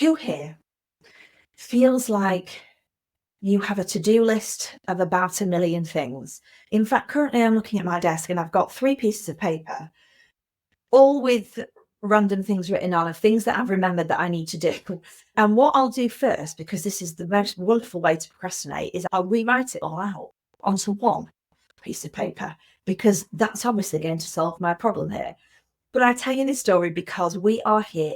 Who here feels like you have a to-do list of about 1 million things? In fact, currently I'm looking at my desk and I've got 3 pieces of paper, all with random things written on of things that I've remembered that I need to do. And what I'll do first, because this is the most wonderful way to procrastinate, is I'll rewrite it all out onto one piece of paper, because that's obviously going to solve my problem here. But I tell you this story because we are here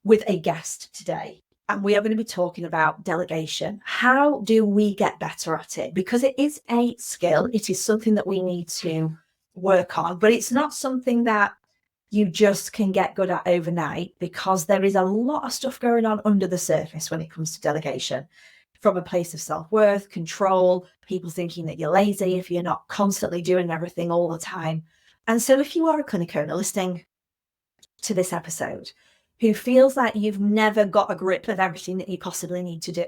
with a guest today, and we are going to be talking about delegation. How do we get better at it? Because it is a skill. It is something that we need to work on, but it's not something that you just can get good at overnight, because there is a lot of stuff going on under the surface when it comes to delegation, from a place of self-worth, control, people thinking that you're lazy if you're not constantly doing everything all the time. And so if you are a clinic owner listening to this episode who feels like you've never got a grip of everything that you possibly need to do,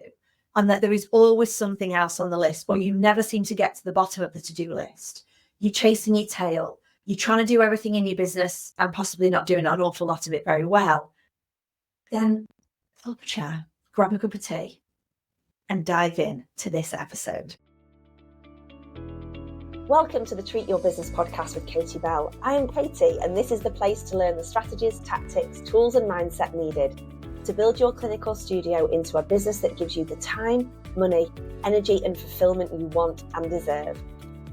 and that there is always something else on the list, but you never seem to get to the bottom of the to-do list, you're chasing your tail, you're trying to do everything in your business and possibly not doing an awful lot of it very well, then pull up a chair, grab a cup of tea, and dive in to this episode. Welcome to the Treat Your Business podcast with Katie Bell. I am Katie, and this is the place to learn the strategies, tactics, tools and mindset needed to build your clinical studio into a business that gives you the time, money, energy and fulfillment you want and deserve.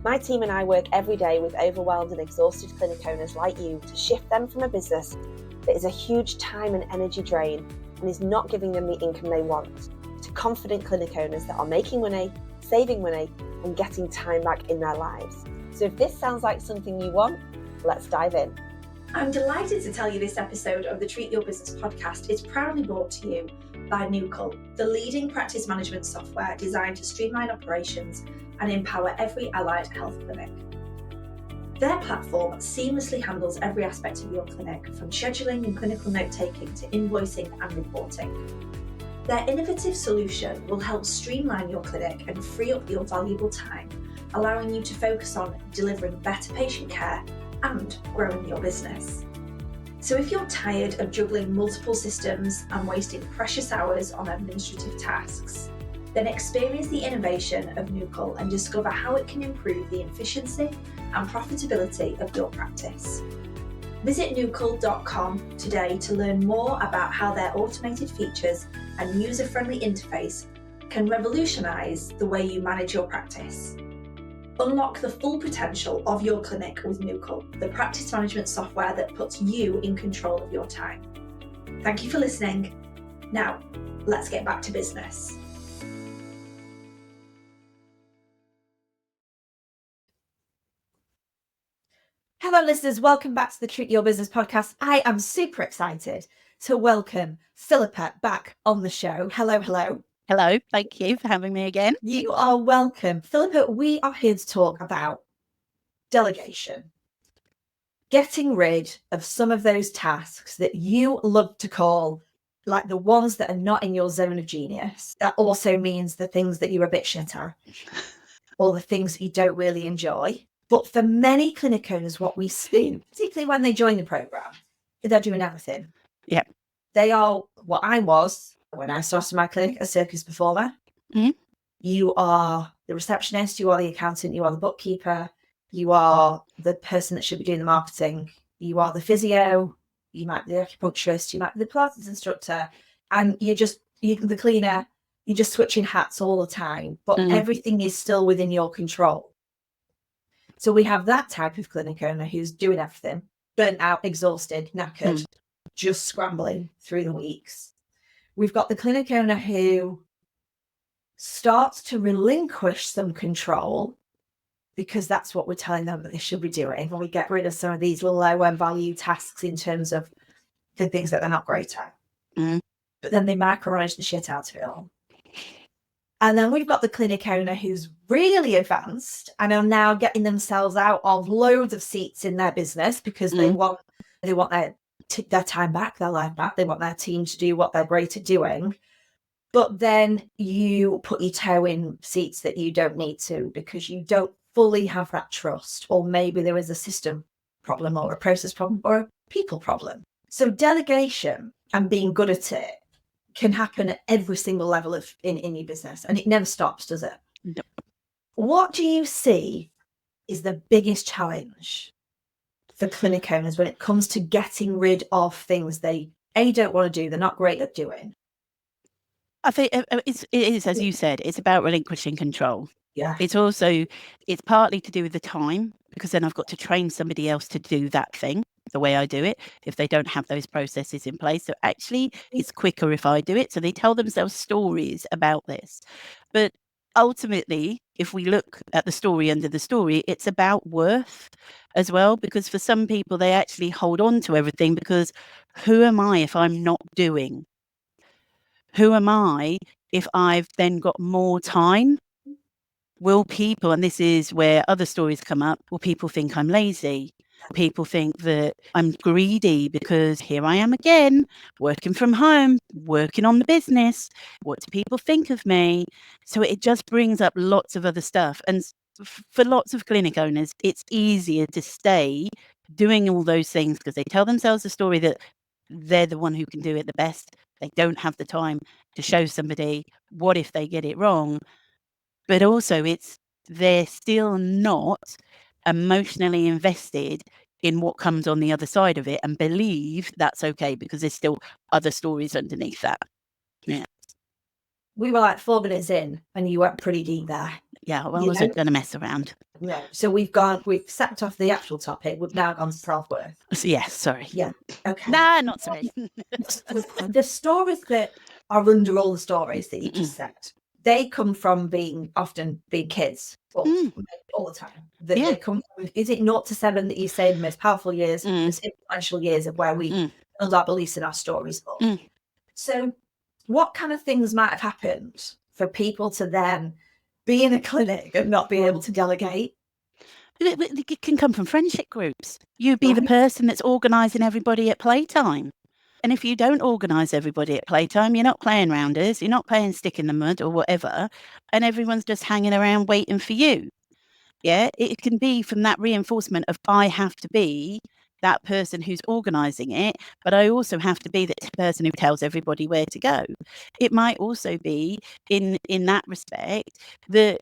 My team and I work every day with overwhelmed and exhausted clinic owners like you to shift them from a business that is a huge time and energy drain and is not giving them the income they want, to confident clinic owners that are making money, saving money, and getting time back in their lives. So if this sounds like something you want, let's dive in. I'm delighted to tell you this episode of the Treat Your Business podcast is proudly brought to you by Nucal, the leading practice management software designed to streamline operations and empower every allied health clinic. Their platform seamlessly handles every aspect of your clinic, from scheduling and clinical note-taking to invoicing and reporting. Their innovative solution will help streamline your clinic and free up your valuable time, allowing you to focus on delivering better patient care and growing your business. So if you're tired of juggling multiple systems and wasting precious hours on administrative tasks, then experience the innovation of Nucal and discover how it can improve the efficiency and profitability of your practice. Visit nucal.com today to learn more about how their automated features and user-friendly interface can revolutionize the way you manage your practice. Unlock the full potential of your clinic with Nucal, the practice management software that puts you in control of your time. Thank you for listening. Now, let's get back to business. Hello listeners, welcome back to the Treat Your Business podcast. I am super excited to welcome Philippa back on the show. Hello. Hello, thank you for having me again. You are welcome. Philippa, we are here to talk about delegation. Getting rid of some of those tasks that you love to call, like the ones that are not in your zone of genius. That also means the things that you're a bit shit at, or the things that you don't really enjoy. But for many clinic owners, what we see, particularly when they join the program, is they're doing everything. Yeah. They are what I was when I started my clinic, a circus performer. Mm-hmm. You are the receptionist, you are the accountant, you are the bookkeeper, you are the person that should be doing the marketing, you are the physio, you might be the acupuncturist, you might be the Pilates instructor, and you're the cleaner, you're just switching hats all the time, but everything is still within your control. So we have that type of clinic owner who's doing everything, burnt out, exhausted, knackered, just scrambling through the weeks. We've got the clinic owner who starts to relinquish some control because that's what we're telling them that they should be doing. And we get rid of some of these lower value tasks in terms of the things that they're not great at. But then they micromanage the shit out of it all. And then we've got the clinic owner who's really advanced and are now getting themselves out of loads of seats in their business because they want their time back, their life back. They want their team to do what they're great at doing. But then you put your toe in seats that you don't need to because you don't fully have that trust. Or maybe there is a system problem or a process problem or a people problem. So delegation and being good at it can happen at every single level of in your business, and it never stops, does it? No. What do you see is the biggest challenge for clinic owners when it comes to getting rid of things they don't want to do, they're not great at doing? I think it is, as you said, it's about relinquishing control. Yeah. It's partly to do with the time, because then I've got to train somebody else to do that thing the way I do it if they don't have those processes in place. So actually, it's quicker if I do it. So they tell themselves stories about this. But ultimately, if we look at the story under the story, it's about worth as well, because for some people, they actually hold on to everything because who am I if I'm not doing? Who am I if I've then got more time? Will people, and this is where other stories come up, will people think I'm lazy? People think that I'm greedy because here I am again, working from home, working on the business. What do people think of me? So it just brings up lots of other stuff. And for lots of clinic owners, it's easier to stay doing all those things because they tell themselves a story that they're the one who can do it the best. They don't have the time to show somebody what if they get it wrong. But also they're still not emotionally invested in what comes on the other side of it and believe that's okay because there's still other stories underneath that. Yeah. We were like 4 minutes in and you went pretty deep there. Yeah, well, I wasn't going to mess around. No. So we've sacked off the actual topic. We've now gone to self-worth. So, yes, sorry. Yeah. Okay. Nah, not sorry. The stories that are under all the stories that you just said, they come from often being kids all the time. They come from, is it 0 to 7 that you say the most powerful years, the most influential years of where we build our beliefs in our stories? So what kind of things might have happened for people to then be in a clinic and not be able to delegate? It can come from friendship groups. You'd be the person that's organising everybody at playtime. And if you don't organise everybody at playtime, you're not playing rounders, you're not playing stick in the mud or whatever, and everyone's just hanging around waiting for you. Yeah, it can be from that reinforcement of I have to be that person who's organising it, but I also have to be the person who tells everybody where to go. It might also be in that respect that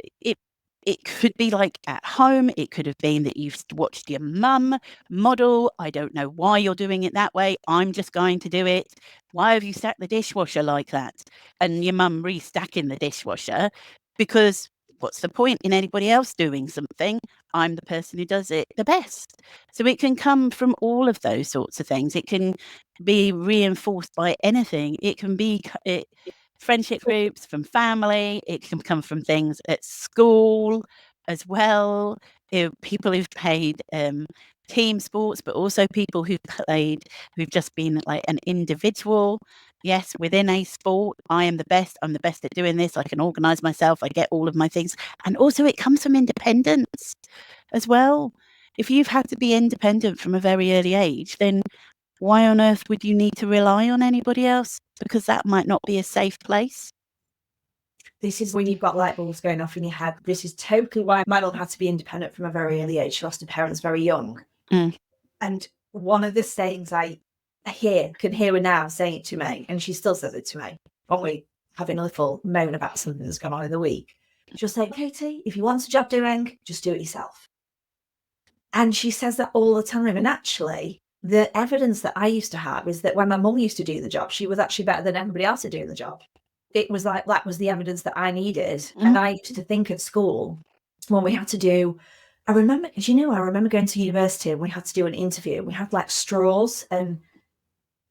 it could be like at home. It could have been that you've watched your mum model. I don't know why you're doing it that way. I'm just going to do it. Why have you stacked the dishwasher like that? And your mum restacking the dishwasher because what's the point in anybody else doing something? I'm the person who does it the best. So it can come from all of those sorts of things. It can be reinforced by anything. It can be friendship groups, from family. It can come from things at school as well. People who've played team sports, but also people who've just been like an individual. Yes, within a sport, I am the best. I'm the best at doing this. I can organise myself. I get all of my things. And also it comes from independence as well. If you've had to be independent from a very early age, then why on earth would you need to rely on anybody else? Because that might not be a safe place. This is when you've got light bulbs going off in your head. This is totally why my mum had to be independent from a very early age. She lost her parents very young. And one of the sayings I can hear her now saying it to me, and she still says it to me, when we having a little moan about something that's gone on in the week. She'll say, Katie, if you want a job doing, just do it yourself. And she says that all the time. And actually, the evidence that I used to have is that when my mum used to do the job, she was actually better than everybody else at doing the job. It was like, that was the evidence that I needed. And I used to think at school when we had to do, I remember going to university and we had to do an interview. We had like straws and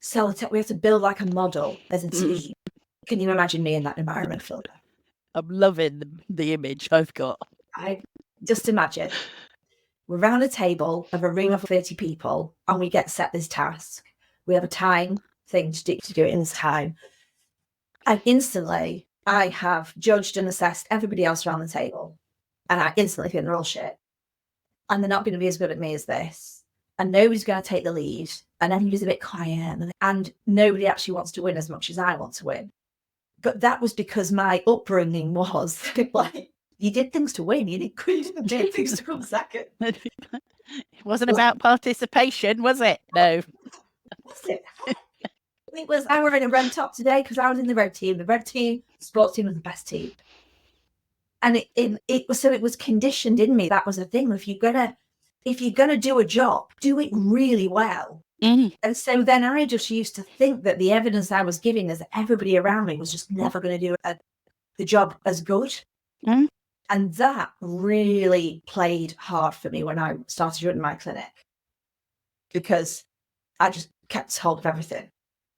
sellotape. We had to build like a model as a team. Can you imagine me in that environment, Philippa? I'm loving the image I've got. I just imagine. We're around a table of a room of 30 people and we get set this task. We have a time thing to do it in this time. And instantly, I have judged and assessed everybody else around the table. And I instantly think they're all shit. And they're not going to be as good at me as this. And nobody's going to take the lead. And everybody's a bit quiet. And nobody actually wants to win as much as I want to win. But that was because my upbringing was like, you did things to win. You didn't do things to come second. It wasn't about participation, was it? No. That's it. It was, I were in a red top today because I was in the red team. The red team, sports team was the best team. And it was conditioned in me. That was the thing. If you're gonna do a job, do it really well. Mm. And so then I just used to think that the evidence I was giving is that everybody around me was just never going to do the job as good. Mm. And that really played hard for me when I started running my clinic, because I just kept hold of everything.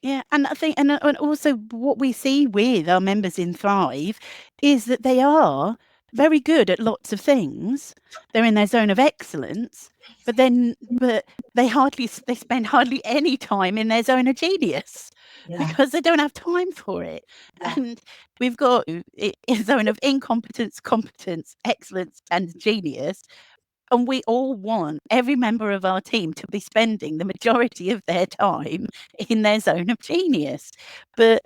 Yeah, and I think, and also what we see with our members in Thrive is that they are very good at lots of things. They're in their zone of excellence, but they spend hardly any time in their zone of genius because they don't have time for it. Yeah. And we've got a zone of incompetence, competence, excellence, and genius. And we all want every member of our team to be spending the majority of their time in their zone of genius. But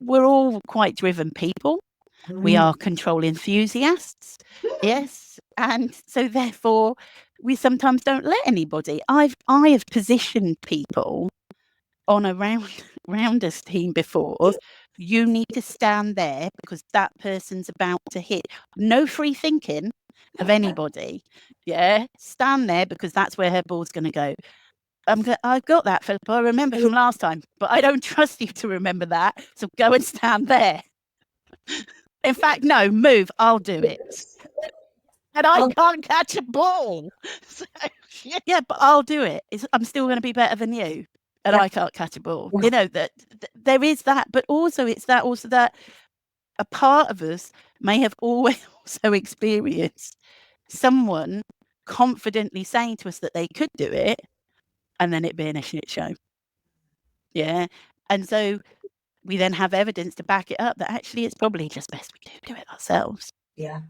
we're all quite driven people. We are control enthusiasts. Yes. And so therefore we sometimes don't let anybody. I have positioned people on a rounders team before. You need to stand there because that person's about to hit. No free thinking of anybody. Yeah, stand there because that's where her ball's going to go. I've got that, Philippa. I remember from last time, but I don't trust you to remember that. So go and stand there. In fact, no, move. I'll do it. And I can't catch a ball. So, yeah, but I'll do it. I'm still going to be better than you. And I can't catch a ball. You know, that there is that, but also it's that a part of us may have always also experienced someone confidently saying to us that they could do it and then it being a shit show. Yeah. And so we then have evidence to back it up that actually it's probably just best we do it ourselves. Yeah.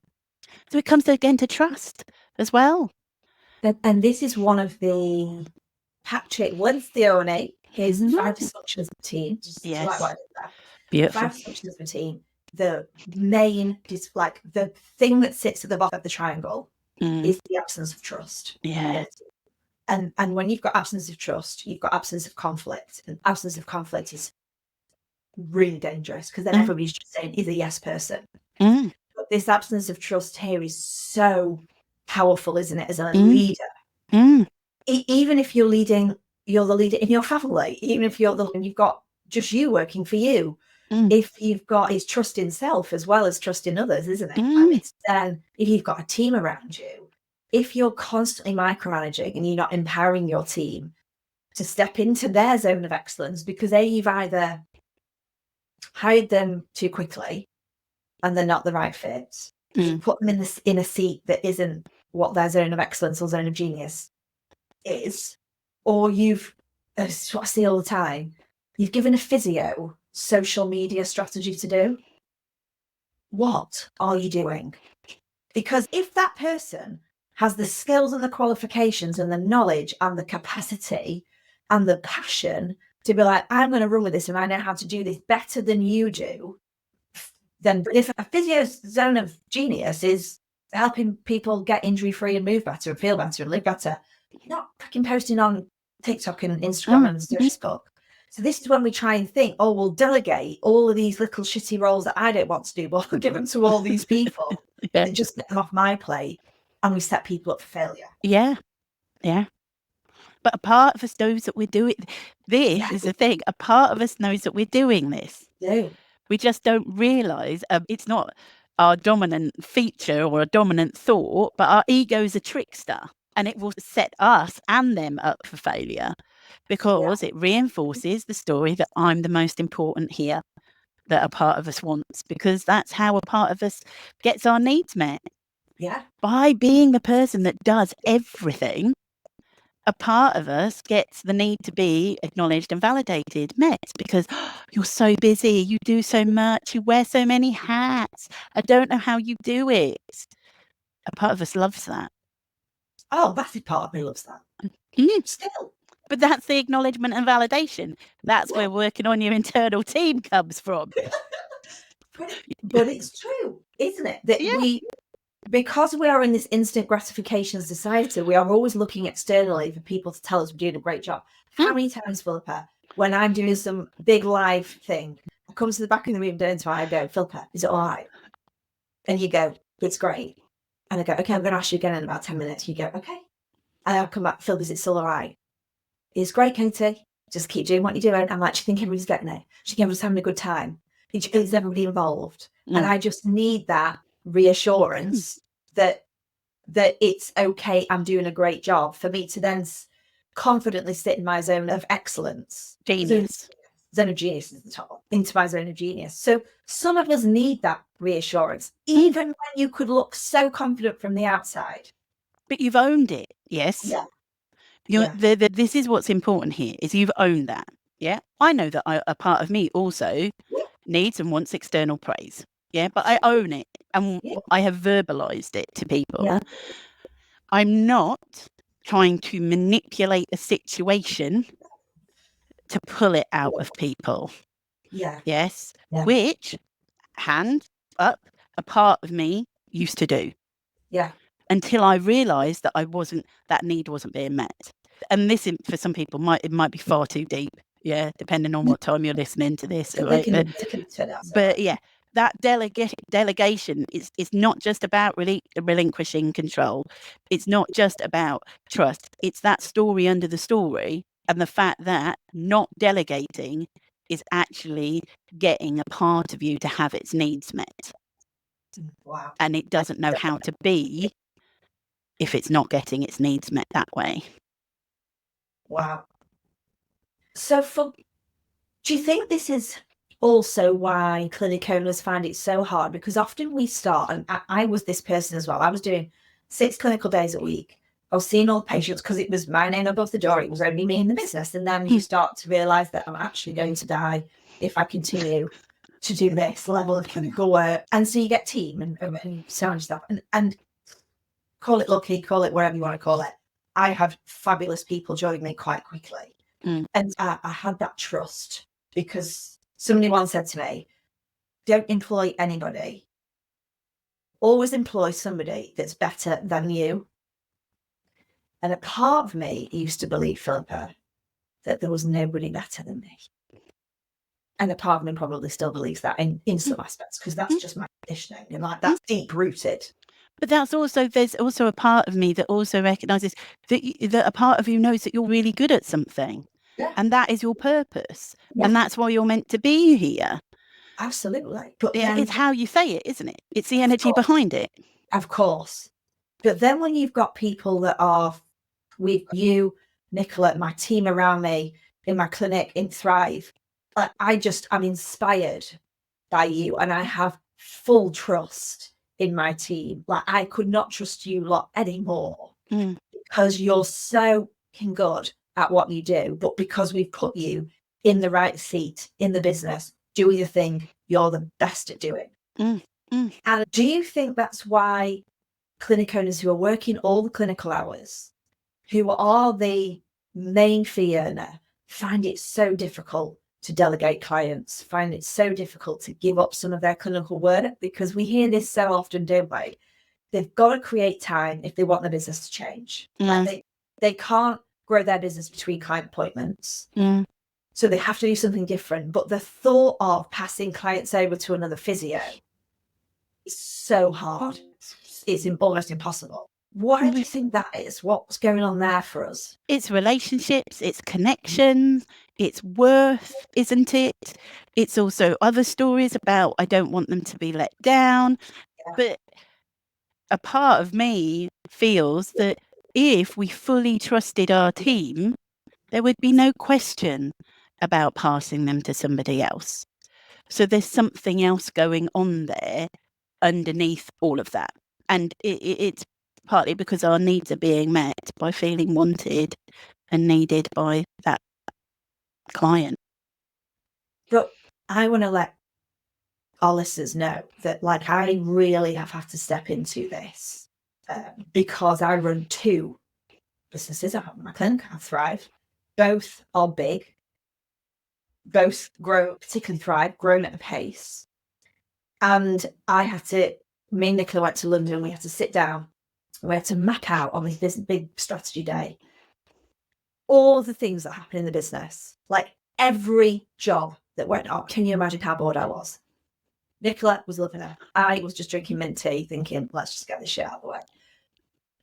So it comes again to trust as well. And this is one of the Patrick Lencioni, his 5 dysfunctions of the team. Yes. Like what I did there. Beautiful. 5 dysfunctions of the team. The main, like the thing that sits at the bottom of the triangle is the absence of trust. Yeah. And when you've got absence of trust, you've got absence of conflict. And absence of conflict is really dangerous because then everybody's just saying he's a yes person. But this absence of trust here is so powerful, isn't it, as a leader? Even if you're the leader in your family, even if you've got just you working for you, if you've got is trust in self as well as trust in others, isn't it? And if you've got a team around you, if you're constantly micromanaging and you're not empowering your team to step into their zone of excellence because you've either hired them too quickly and they're not the right fit, put them in a seat that isn't what their zone of excellence or zone of genius is, or you've, it's what I see all the time, you've given a physio social media strategy to do. What are you doing? Because if that person has the skills and the qualifications and the knowledge and the capacity and the passion to be like, I'm going to run with this and I know how to do this better than you do, then if a physio's zone of genius is helping people get injury-free and move better and feel better and live better, you're not freaking posting on TikTok and Instagram and Facebook. So this is when we try and think, oh, we'll delegate all of these little shitty roles that I don't want to do, but we'll give them to all these people and just get them off my plate, and we set people up for failure. Yeah. Yeah. But a part of us knows that we're doing this is the thing. A part of us knows that we're doing this. Yeah. We just don't realise it's not our dominant feature or a dominant thought, but our ego's a trickster, and it will set us and them up for failure because it reinforces the story that I'm the most important here, that a part of us wants, because that's how a part of us gets our needs met. Yeah. By being the person that does everything, a part of us gets the need to be acknowledged and validated, met, because you're so busy, you do so much, you wear so many hats, I don't know how you do it. A part of us loves that. Oh, massive part of me loves that. Still. But that's the acknowledgement and validation. That's where working on your internal team comes from. But it's true, isn't it? That because we are in this instant gratification society, we are always looking externally for people to tell us we're doing a great job. How many times, Philippa, when I'm doing some big live thing, I come to the back of the room, turn to I go, Philippa, is it all right? And you go, it's great. And I go, okay, I'm going to ask you again in about 10 minutes. You go, okay. And I'll come back, Phil, is it still all right? It's great, Katie. Just keep doing what you're doing. I'm like, do you think everybody's getting it? Do you think everybody's having a good time? Is everybody involved? And I just need that reassurance that it's okay, I'm doing a great job, for me to then confidently sit in my zone of excellence. Genius. Zone of genius is the top, into my zone of genius. So some of us need that reassurance, even when you could look so confident from the outside. But you've owned it, yes? Yeah. This is what's important here, is you've owned that. Yeah. I know that a part of me also needs and wants external praise. Yeah. But I own it and I have verbalized it to people. Yeah. I'm not trying to manipulate a situation to pull it out of people. Yeah. Yes. Yeah. Which, hand up, a part of me used to do. Yeah. Until I realised that that need wasn't being met. And this, for some people, might be far too deep. Yeah, depending on what time you're listening to this. But yeah, that delegation is not just about relinquishing control. It's not just about trust. It's that story under the story, and the fact that not delegating is actually getting a part of you to have its needs met. Wow. And it doesn't know how to be if it's not getting its needs met that way. Wow. So do you think this is also why clinic owners find it so hard? Because often we start, and I was this person as well, I was doing 6 clinical days a week. I was seeing all the patients because it was my name above the door. It was only me in the business. And then you start to realise that I'm actually going to die if I continue to do this level of clinical work. And so you get team and so on stuff. And call it lucky, call it whatever you want to call it. I had fabulous people join me quite quickly. And I had that trust, because somebody once said to me, don't employ anybody. Always employ somebody that's better than you. And a part of me used to believe, Philippa, that there was nobody better than me. And a part of me probably still believes that in some aspects, because that's just my conditioning. And like, that's deep rooted. But there's also a part of me that also recognises that a part of you knows that you're really good at something. Yeah. And that is your purpose. Yeah. And that's why you're meant to be here. Absolutely. But it's how you say it, isn't it? It's the energy behind it. Of course. But then when you've got people that are with you, Nicola, my team around me, in my clinic, in Thrive, I'm inspired by you, and I have full trust in my team. Like, I could not trust you lot anymore because you're so good at what you do, but because we've put you in the right seat in the business, doing the thing you're the best at doing. And do you think that's why clinic owners who are working all the clinical hours, who are the main fee earner, find it so difficult to delegate clients, find it so difficult to give up some of their clinical work? Because we hear this so often, don't we? They've got to create time if they want their business to change. Like they can't grow their business between client appointments. So they have to do something different. But the thought of passing clients over to another physio is so hard. It's almost impossible. Why do you think that is? What's going on there for us? It's relationships, it's connections, it's worth, isn't it? It's also other stories about, I don't want them to be let down. Yeah. But a part of me feels that if we fully trusted our team, there would be no question about passing them to somebody else. So there's something else going on there underneath all of that. And it's partly because our needs are being met by feeling wanted and needed by that client. But I want to let our listeners know that, like, I really have had to step into this because I run 2 businesses. I have my clinic, I Thrive. Both are big. Both grow, particularly Thrive, grown at a pace. And I had to, me and Nicola went to London. We had to sit down. We had to map out on this big strategy day all of the things that happen in the business, like every job that went up. Can you imagine how bored I was? Nicola was loving it. I was just drinking mint tea, thinking, let's just get this shit out of the way.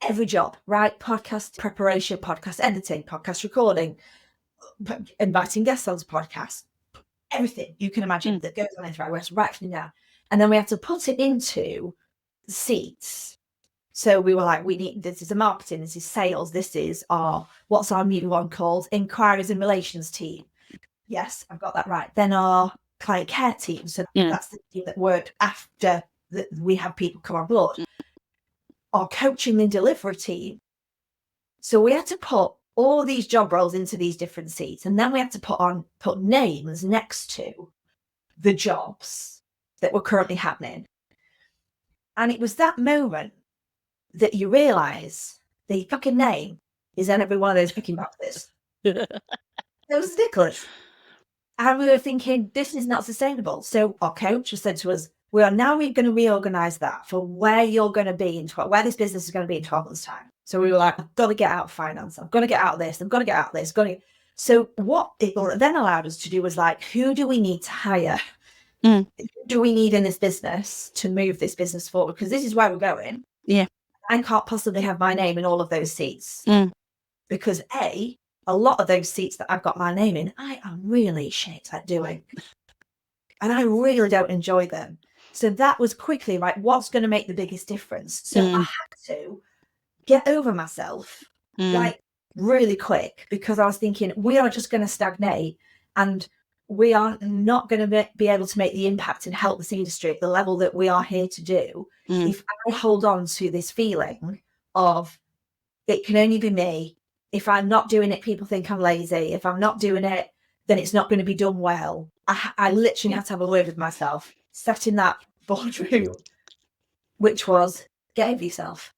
Every job, right? Podcast preparation, podcast editing, podcast recording, inviting guests on the podcast, everything you can imagine that goes on in Thrive, we have to write everything down. And then we have to put it into seats. So we were like, this is a marketing, this is sales, this is what's our new one called? Inquiries and relations team. Yes, I've got that right. Then our client care team. So that's the team that worked after we have people come on board. Our coaching and delivery team. So we had to put all these job roles into these different seats. And then we had to put names next to the jobs that were currently happening. And it was that moment that you realise the fucking name is in every one of those picking boxes. It was ridiculous. And we were thinking, this is not sustainable. So our coach has said to us, we're going to reorganise that for where you're going to be where this business is going to be in 12 months' time. So we were like, I've got to get out of finance. I've got to get out of this. I've got to get out of this. So what it then allowed us to do was like, who do we need to hire? Who do we need in this business to move this business forward? Because this is where we're going. Yeah. I can't possibly have my name in all of those seats. Because a lot of those seats that I've got my name in, I am really shit at doing. And I really don't enjoy them. So that was quickly, right, what's going to make the biggest difference? So I had to get over myself, like, really quick, because I was thinking, we are just going to stagnate and we are not going to be able to make the impact and help this industry at the level that we are here to do if I hold on to this feeling of it can only be me. If I'm not doing it, people think I'm lazy. If I'm not doing it, then it's not going to be done well. I literally had to have a word with myself, sat in that boardroom, which was, get over yourself.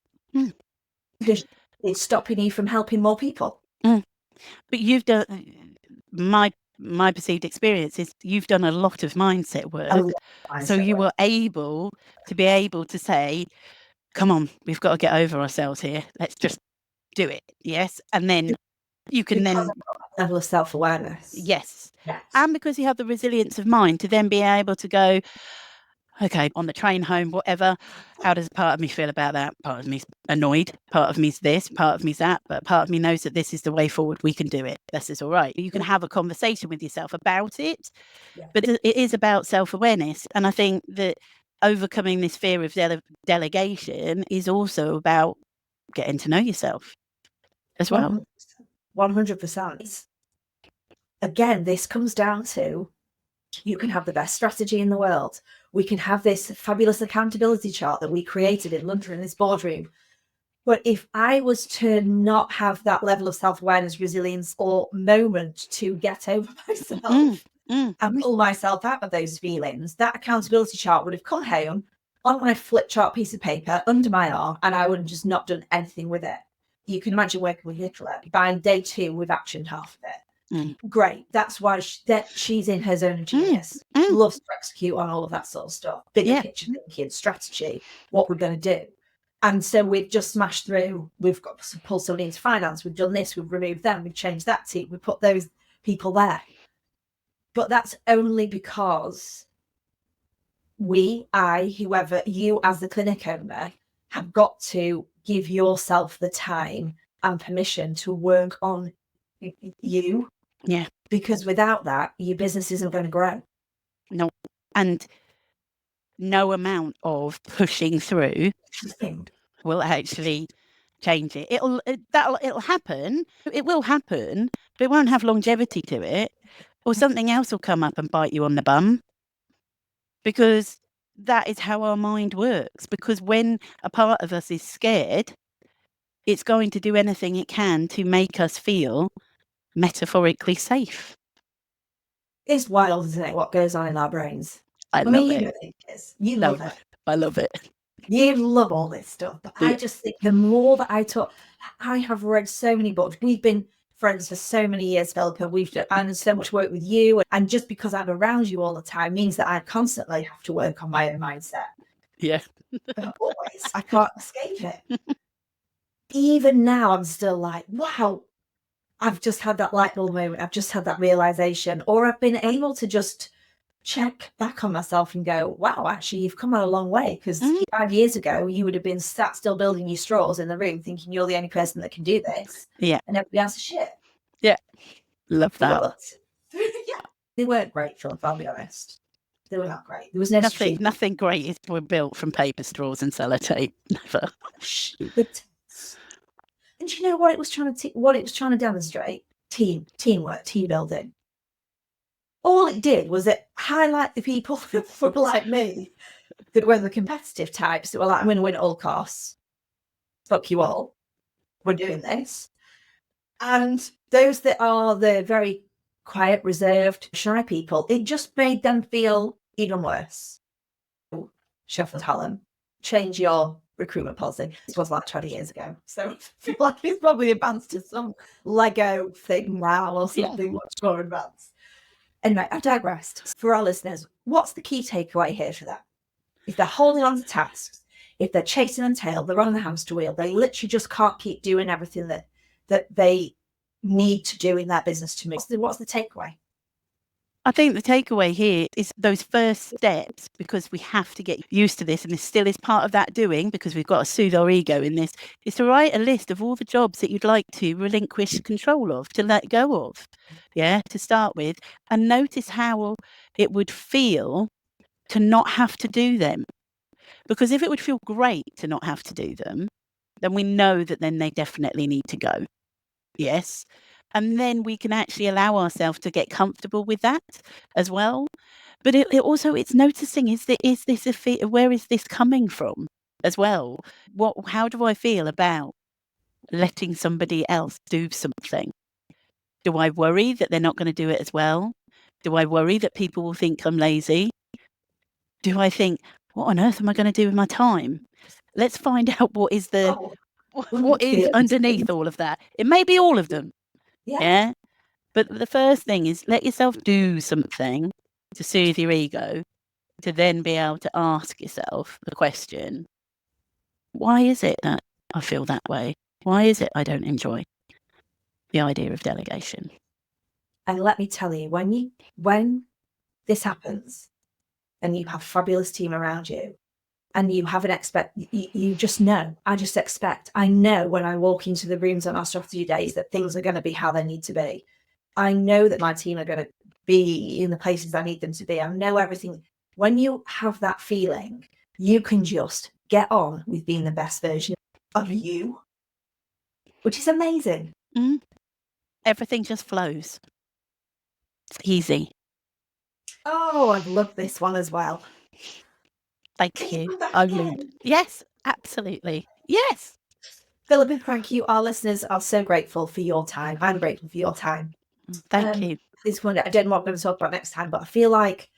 Because it's stopping you from helping more people. But you've done, my perceived experience is you've done a lot of mindset work. So you were able to say, come on, we've got to get over ourselves here. Let's just do it. Yes. And then you can level of self-awareness. Yes. And because you have the resilience of mind to then be able to go, okay, on the train home, whatever, how does part of me feel about that? Part of me's annoyed, part of me's this, part of me's that, but part of me knows that this is the way forward. We can do it. This is all right. You can have a conversation with yourself about it, but it is about self-awareness. And I think that overcoming this fear of delegation is also about getting to know yourself as well. 100%. Again, this comes down to, you can have the best strategy in the world. We can have this fabulous accountability chart that we created in London in this boardroom. But if I was to not have that level of self-awareness, resilience, or moment to get over myself and pull myself out of those feelings, that accountability chart would have come home on my flip chart piece of paper under my arm, and I would have just not done anything with it. You can imagine working with Nicola. By day 2, we've actioned half of it. Great. That's why she's in her zone of genius. Loves to execute on all of that sort of stuff. Bigger picture thinking, strategy, what we're going to do. And so we've just smashed through. We've got to pull somebody into finance. We've done this. We've removed them. We've changed that team. We put those people there. But that's only because whoever, you as the clinic owner, have got to give yourself the time and permission to work on you. Yeah. Because without that, your business isn't going to grow. No. And no amount of pushing through will actually change it. It'll happen. It will happen, but it won't have longevity to it. Or something else will come up and bite you on the bum. Because that is how our mind works. Because when a part of us is scared, it's going to do anything it can to make us feel metaphorically safe. It's wild, isn't it, what goes on in our brains? I love it. You love it. I love it. You love all this stuff. But I just think the more that I have read so many books. We've been friends for so many years, Philippa. We've done so much work with you. And just because I'm around you all the time means that I constantly have to work on my own mindset. Yeah. Always. I can't escape it. Even now, I'm still like, wow, I've just had that light bulb moment. I've just had that realization, or I've been able to just check back on myself and go, wow, actually, you've come a long way. Because 5 years ago, you would have been sat still building your straws in the room thinking you're the only person that can do this. Yeah. And everybody else is shit. Yeah. Love that. But, yeah, they weren't great, Philippa, I'll be honest. They were not great. There was nothing great is built from paper, straws and sellotape. Never. But, and do you know what it was trying to demonstrate? Teamwork, team building. All it did was it highlight the people for like me that were the competitive types that were like, I'm going to win at all costs. Fuck you all. We're doing this. And those that are the very quiet, reserved, shy people, it just made them feel even worse. Shuffle talent, change your recruitment policy. This was like 20 years ago. So it's probably advanced to some Lego thing now or something much more advanced. Anyway, I've digressed. For our listeners, what's the key takeaway here for them? If they're holding on to tasks, if they're chasing on tail, they're on the hamster wheel, they literally just can't keep doing everything that they need to do in their business to move. What's the takeaway? I think the takeaway here is those first steps, because we have to get used to this, and this still is part of that doing, because we've got to soothe our ego in this, is to write a list of all the jobs that you'd like to relinquish control of, to let go of, to start with, and notice how it would feel to not have to do them. Because if it would feel great to not have to do them, then we know that then they definitely need to go. Yes. And then we can actually allow ourselves to get comfortable with that as well. But it's noticing, where is this coming from as well? How do I feel about letting somebody else do something? Do I worry that they're not going to do it as well? Do I worry that people will think I'm lazy? Do I think, what on earth am I going to do with my time? Let's find out what is underneath all of that. It may be all of them. Yeah. But the first thing is let yourself do something to soothe your ego, to then be able to ask yourself the question, why is it that I feel that way? Why is it I don't enjoy the idea of delegation? And let me tell you, when this happens and you have a fabulous team around you and you have you just know, I know when I walk into the rooms on our strategy days that things are going to be how they need to be. I know that my team are going to be in the places I need them to be. I know everything. When you have that feeling, you can just get on with being the best version of you, which is amazing. Everything just flows. It's easy. Oh, I've loved this one as well. Thank you. Yes, absolutely. Yes. Philippa, thank you. Our listeners are so grateful for your time. I'm grateful for your time. Thank you. This one, I don't know what I'm going to talk about next time, but I feel like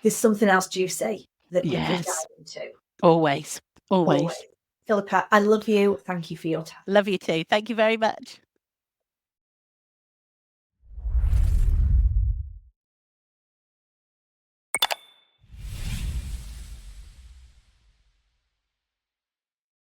there's something else juicy that we can dive into. Always. Philippa, I love you. Thank you for your time. Love you too. Thank you very much.